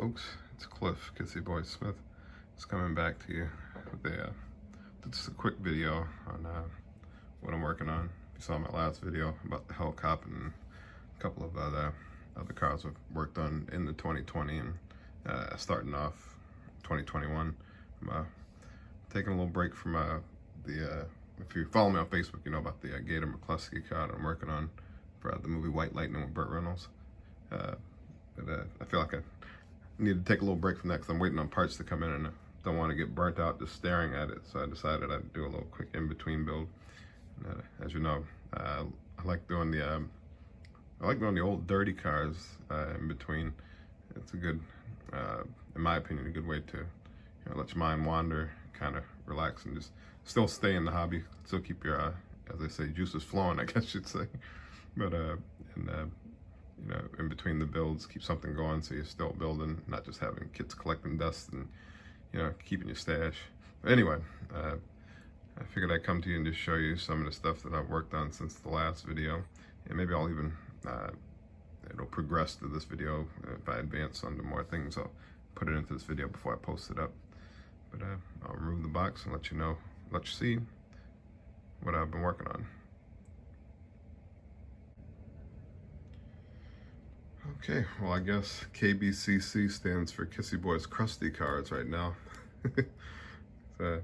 folks, it's Cliff, Kissy Boy Smith. Just coming back to you with just a quick video on what I'm working on. You saw my last video about the Hellcop and a couple of other cars I've worked on in the 2020 and starting off 2021. I'm taking a little break from if you follow me on Facebook, you know about the Gator McCluskey car that I'm working on for the movie White Lightning with Burt Reynolds. But I feel like I need to take a little break from that because I'm waiting on parts to come in and I don't want to get burnt out just staring at it. So I decided I'd do a little quick in-between build. And, as you know, I like doing the old dirty cars in between. It's a good, in my opinion, a good way to let your mind wander, kind of relax, and just still stay in the hobby. Still keep your, as they say, juices flowing, I guess you'd say. But in between the builds, keep something going so you're still building, not just having kids collecting dust and keeping your stash. But anyway, I figured I'd come to you and just show you some of the stuff that I've worked on since the last video, and maybe I'll even it'll progress to this video. If I advance on to more things, I'll put it into this video before I post it up. But I'll remove the box and let you see what I've been working on. Okay, well, I guess KBCC stands for Kissy Boy's Crusty Cards right now. So,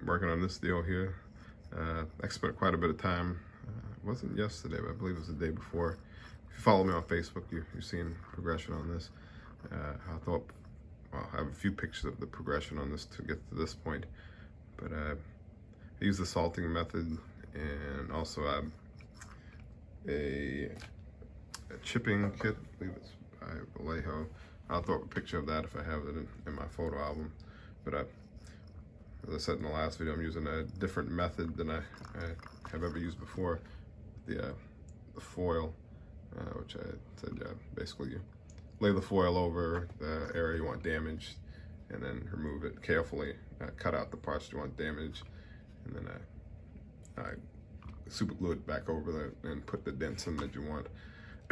working on this deal here. I spent quite a bit of time. It wasn't yesterday, but I believe it was the day before. If you follow me on Facebook, you've seen progression on this. Well, I have a few pictures of the progression on this to get to this point. But I use the salting method and also a chipping kit. I believe it's by Vallejo. I'll throw up a picture of that if I have it in my photo album. But as I said in the last video, I'm using a different method than I have ever used before. The foil, which I said, basically you lay the foil over the area you want damaged and then remove it carefully, cut out the parts you want damaged, and then I super glue it back over there and put the dents in that you want.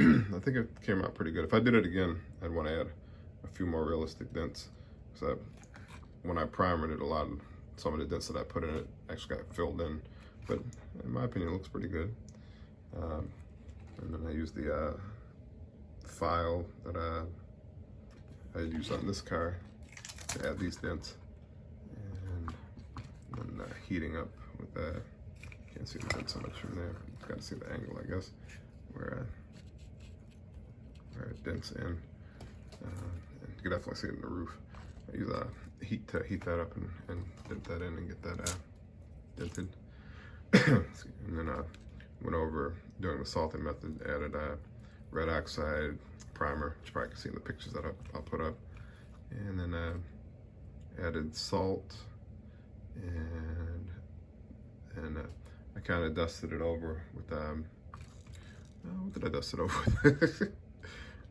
I think it came out pretty good. If I did it again, I'd want to add a few more realistic dents. So when I primered it, some of the dents that I put in it actually got filled in. But in my opinion, it looks pretty good. And then I used the file that I used on this car to add these dents. And then heating up with that. Can't see the dent so much from there. Just got to see the angle, I guess, where it dents in. And you can definitely see it in the roof. I use heat to heat that up and dent that in and get that dented. And then I went over doing the salting method, added red oxide primer, which you probably can see in the pictures that I'll put up. And then added salt, and I kind of dusted it over with, what did I dust it over with?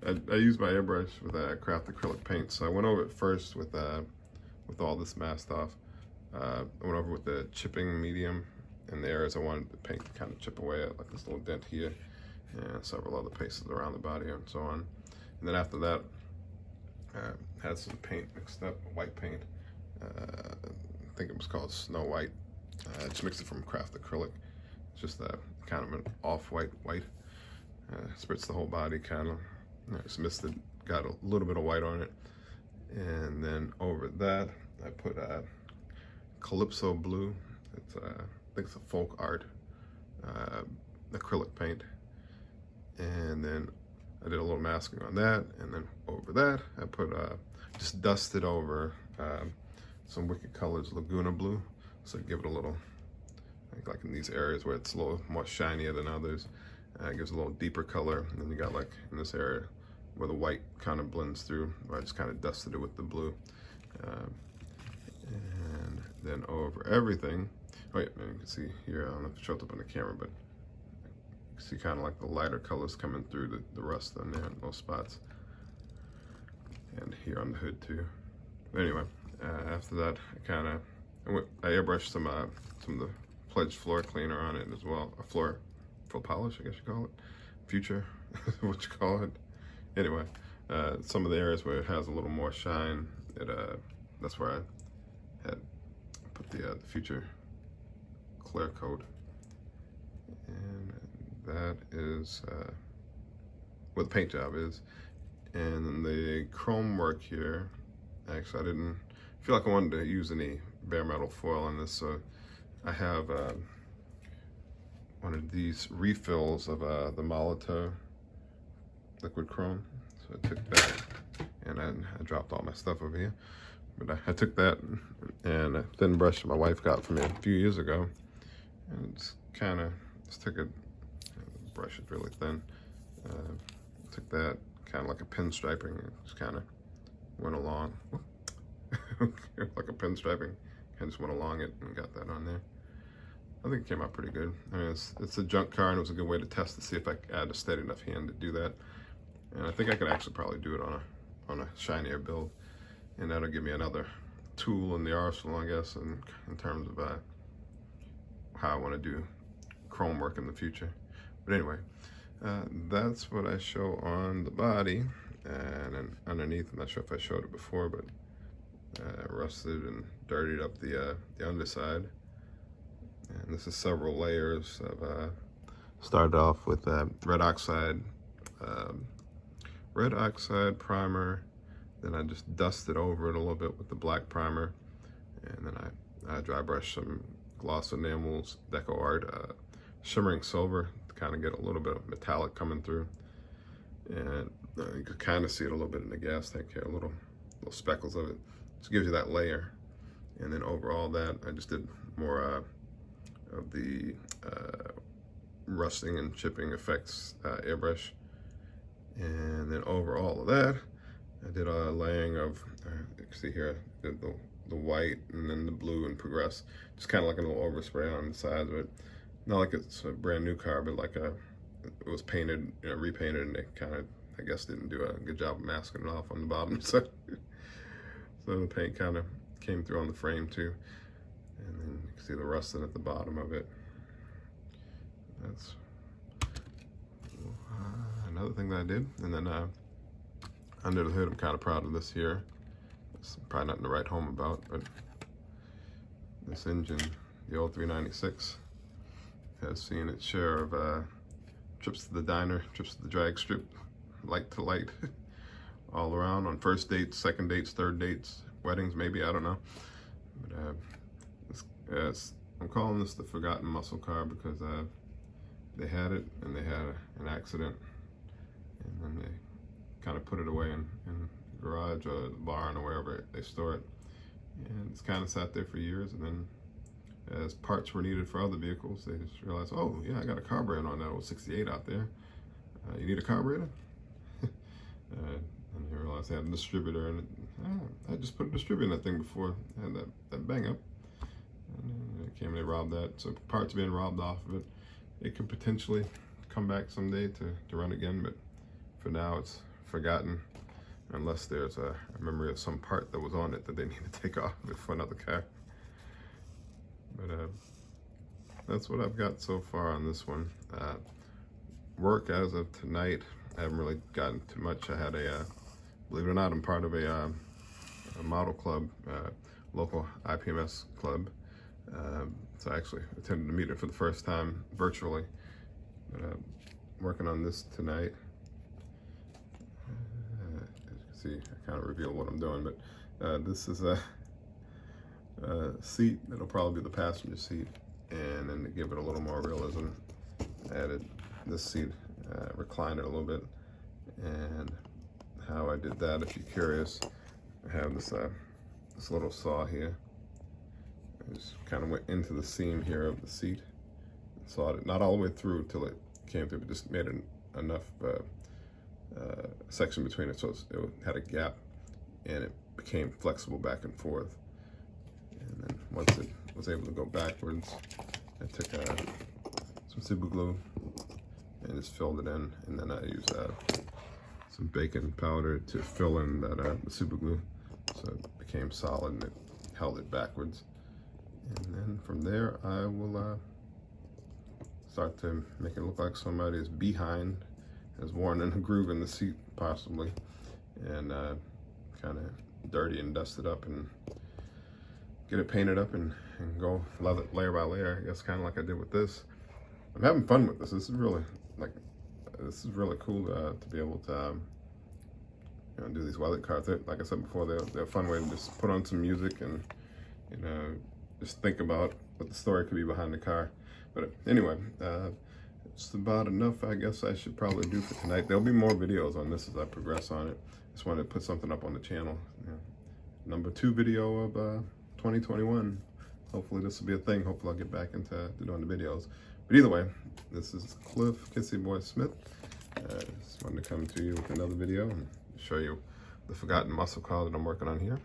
I used my airbrush with craft acrylic paint, so I went over it first with all this masked off. I went over with the chipping medium in the areas I wanted the paint to kind of chip away at, like this little dent here, and several other places around the body and so on. And then after that, I had some paint mixed up, white paint. I think it was called Snow White. I just mixed it from craft acrylic. It's just kind of an off-white white. Spritz the whole body kind of. Just missed it, got a little bit of white on it. And then over that, I put Calypso Blue. It's I think it's a folk art acrylic paint. And then I did a little masking on that. And then over that, I put just dusted over some Wicked Colors Laguna Blue. So give it a little, like in these areas where it's a little more shinier than others. It gives a little deeper color. And then you got like in this area where the white kind of blends through, I just kind of dusted it with the blue. And then over everything, oh yeah, man, you can see here, I don't know if it shows up on the camera, but you can see kind of like the lighter colors coming through the rust on there in those spots. And here on the hood too. But anyway, after that, I airbrushed some of the Pledge floor cleaner on it as well. A floor polish, I guess you call it. Future, what you call it. Anyway, some of the areas where it has a little more shine, that's where I had put the future clear coat. And that is what the paint job is. And then the chrome work here, actually I didn't feel like I wanted to use any bare metal foil on this, so I have one of these refills of the Molitor liquid chrome. So I took that, and I dropped all my stuff over here. But I took that and a thin brush that my wife got for me a few years ago, and it's kind of, just took it, the brush is really thin. Took that, kind of like a pinstriping, and just kind of went along, like a pinstriping, and just went along it and got that on there. I think it came out pretty good. I mean, it's a junk car, and it was a good way to test to see if I had a steady enough hand to do that. And I think I could actually probably do it on a shinier build, and that'll give me another tool in the arsenal, I guess, in terms of how I want to do chrome work in the future. But anyway, that's what I show on the body, and then underneath, I'm not sure if I showed it before, but rusted and dirtied up the underside. And this is several layers of, started off with red oxide primer, then I just dusted over it a little bit with the black primer, and then I dry brushed some gloss enamels, Deco Art shimmering silver to kind of get a little bit of metallic coming through. And you can kind of see it a little bit in the gas tank here, little speckles of it. Just gives you that layer. And then over all that, I just did more of the rusting and chipping effects airbrush. And then over all of that, I did a layering of, you can see here, I did the white and then the blue and progress. Just kind of like a little overspray on the sides of it. Not like it's a brand new car, but like it was painted, repainted, and they kind of, I guess, didn't do a good job of masking it off on the bottom. So the paint kind of came through on the frame too. And then you can see the rusting at the bottom of it. That's another thing that I did. And then under the hood, I'm kind of proud of this here. It's probably nothing to write home about, but this engine, the old 396, has seen its share of trips to the diner, trips to the drag strip, light to light, all around on first dates, second dates, third dates, weddings, maybe, I don't know. But I'm calling this the forgotten muscle car because they had it and they had an accident, and then they kind of put it away in the garage or the barn or wherever they store it. And it's kind of sat there for years, and then as parts were needed for other vehicles, they just realized, oh yeah, I got a carburetor on that old 68 out there. You need a carburetor? And they realized they had a distributor, and I just put a distributor in that thing before I had that bang up. And they came and they robbed that. So parts being robbed off of it. It could potentially come back someday to run again, but for now it's forgotten, unless there's a memory of some part that was on it that they need to take off of it for another car. But that's what I've got so far on this one. Work as of tonight, I haven't really gotten too much. I had believe it or not, I'm part of a model club, local IPMS club. So I actually attended the meeting for the first time virtually. But working on this tonight. As you can see, I kind of reveal what I'm doing, but this is a seat that'll probably be the passenger seat, and then to give it a little more realism, added this seat, reclined it a little bit. And how I did that, if you're curious, I have this little saw here. I just kind of went into the seam here of the seat and sawed it, not all the way through till it came through, but just made enough section between it so it had a gap, and it became flexible back and forth. And then once it was able to go backwards, I took some super glue and just filled it in, and then I used some baking powder to fill in that the super glue, so it became solid and it held it backwards. And then from there, I will start to make it look like somebody's behind has worn in a groove in the seat, possibly. and kind of dirty and dust it up and get it painted up and go layer by layer. I guess kind of like I did with this. I'm having fun with this. This is really cool to be able to do these weather cars. Like I said before, they're a fun way to just put on some music and just think about what the story could be behind the car. But anyway, it's about enough. I guess I should probably do for tonight. There'll be more videos on this as I progress on it. Just wanted to put something up on the channel. Number 2 video of 2021. Hopefully this will be a thing. Hopefully I'll get back into doing the videos. But either way, this is Cliff Kitsy Boy Smith. Just wanted to come to you with another video and show you the forgotten muscle car that I'm working on here.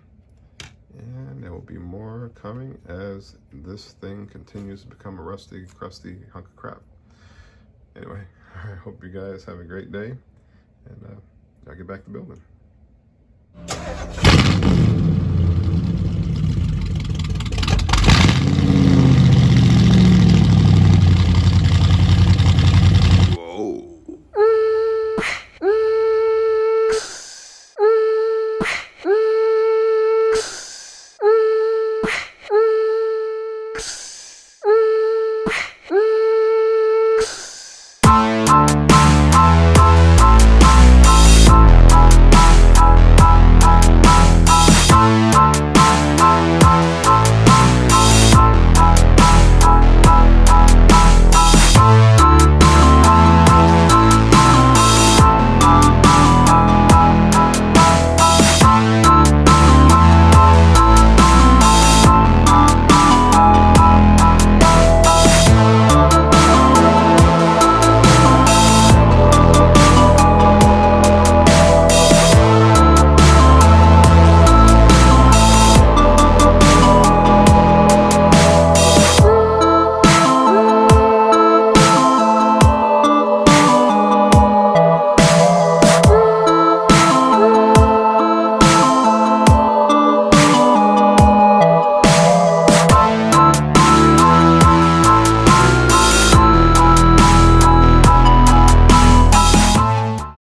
And there will be more coming as this thing continues to become a rusty, crusty hunk of crap. Anyway, I hope you guys have a great day, and I'll get back to building.